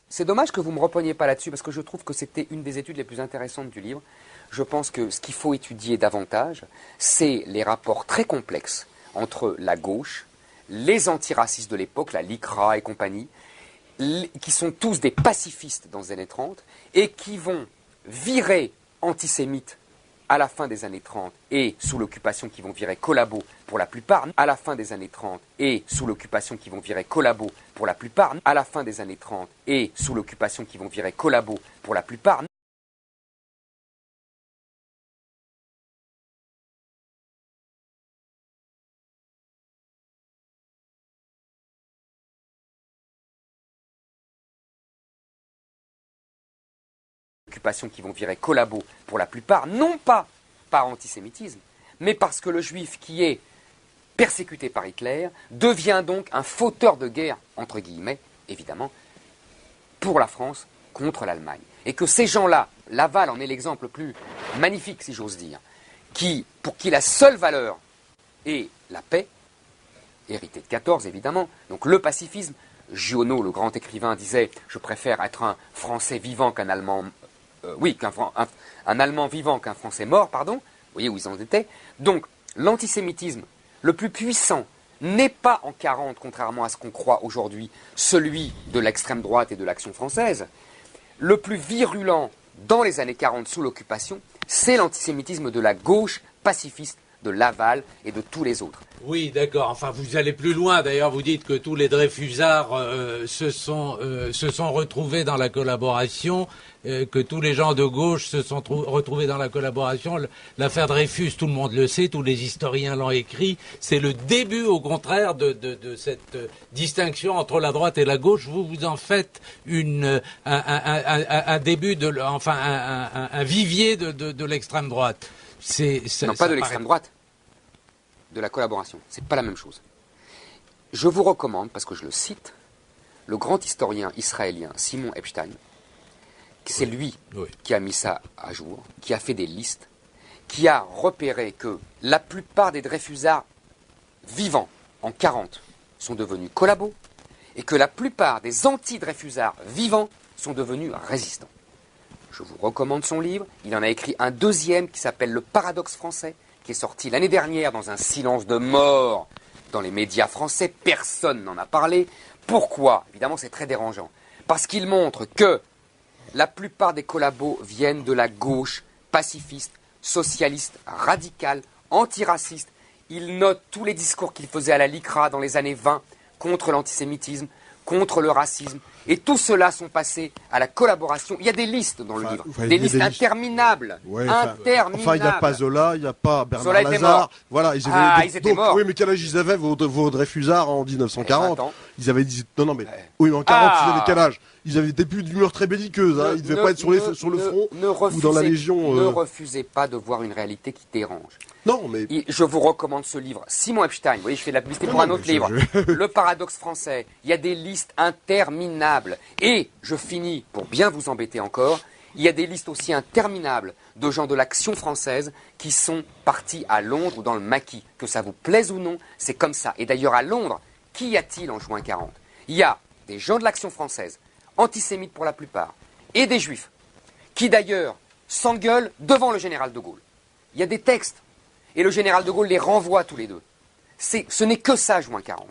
C'est dommage que vous ne me repreniez pas là-dessus, parce que je trouve que c'était une des études les plus intéressantes du livre. Je pense que ce qu'il faut étudier davantage, c'est les rapports très complexes entre la gauche, les antiracistes de l'époque, la LICRA et compagnie, qui sont tous des pacifistes dans les années 30, et qui vont virer antisémites à la fin des années 30 et sous l'occupation qui vont virer collabos pour la plupart, à la fin des années 30 et sous l'occupation qui vont virer collabos pour la plupart, à la fin des années 30 et sous l'occupation qui vont virer collabos pour la plupart. Qui vont virer collabos pour la plupart, non pas par antisémitisme, mais parce que le juif qui est persécuté par Hitler devient donc un fauteur de guerre, entre guillemets, évidemment, pour la France contre l'Allemagne. Et que ces gens-là, Laval en est l'exemple le plus magnifique, si j'ose dire, pour qui la seule valeur est la paix, hérité de 14 évidemment, donc le pacifisme. Giono, le grand écrivain, disait « Je préfère être un Français vivant qu'un Allemand... un Allemand vivant qu'un Français mort, pardon. » Vous voyez où ils en étaient. Donc, l'antisémitisme le plus puissant n'est pas en 40, contrairement à ce qu'on croit aujourd'hui, celui de l'extrême droite et de l'Action française. Le plus virulent dans les années 40 sous l'occupation, c'est l'antisémitisme de la gauche pacifiste de Laval et de tous les autres. Oui, d'accord. Enfin, vous allez plus loin. D'ailleurs, vous dites que tous les Dreyfusards se sont retrouvés dans la collaboration, que tous les gens de gauche se sont retrouvés dans la collaboration. L'affaire Dreyfus, tout le monde le sait, tous les historiens l'ont écrit. C'est le début, au contraire, de cette distinction entre la droite et la gauche. Vous en faites un début, un vivier de l'extrême droite. Non, pas de l'extrême droite, de la collaboration. C'est pas la même chose. Je vous recommande, parce que je le cite, le grand historien israélien Simon Epstein, c'est lui qui a mis ça à jour, qui a fait des listes, qui a repéré que la plupart des Dreyfusards vivants en 40 sont devenus collabos et que la plupart des anti-Dreyfusards vivants sont devenus résistants. Je vous recommande son livre. Il en a écrit un deuxième qui s'appelle Le Paradoxe français, qui est sorti l'année dernière dans un silence de mort dans les médias français. Personne n'en a parlé. Pourquoi? Évidemment, c'est très dérangeant. Parce qu'il montre que la plupart des collabos viennent de la gauche pacifiste, socialiste, radicale, antiraciste. Il note tous les discours qu'il faisait à la LICRA dans les années 20 contre l'antisémitisme, contre le racisme. Et tout cela sont passés à la collaboration. Il y a des listes dans le livre, des listes interminables. Ouais, interminables. Enfin, il n'y a pas Zola, il n'y a pas Bernard Zola était Lazare. mort. Voilà, ils étaient morts. Oui, mais quel âge ils avaient, vos Dreyfusards, en 1940? Ils avaient dit... Non, mais... Ouais. Oui, mais en 40, ils avaient quel âge? Ils avaient des débuts d'humeur très belliqueuse. Ils ne devaient pas être sur le front ou dans la Légion. Ne refusez pas de voir une réalité qui dérange. Non, mais... Je vous recommande ce livre. Simon Epstein, vous voyez, je fais de la publicité pour un autre livre. Le Paradoxe français. Il y a des listes interminables. Et, je finis, pour bien vous embêter encore, il y a des listes aussi interminables de gens de l'Action française qui sont partis à Londres ou dans le maquis. Que ça vous plaise ou non, c'est comme ça. Et d'ailleurs, à Londres, qu'y a-t-il en juin 40? Il y a des gens de l'Action française, antisémites pour la plupart, et des juifs, qui d'ailleurs s'engueulent devant le général de Gaulle. Il y a des textes. Et le général de Gaulle les renvoie tous les deux. Ce n'est que ça, juin 40.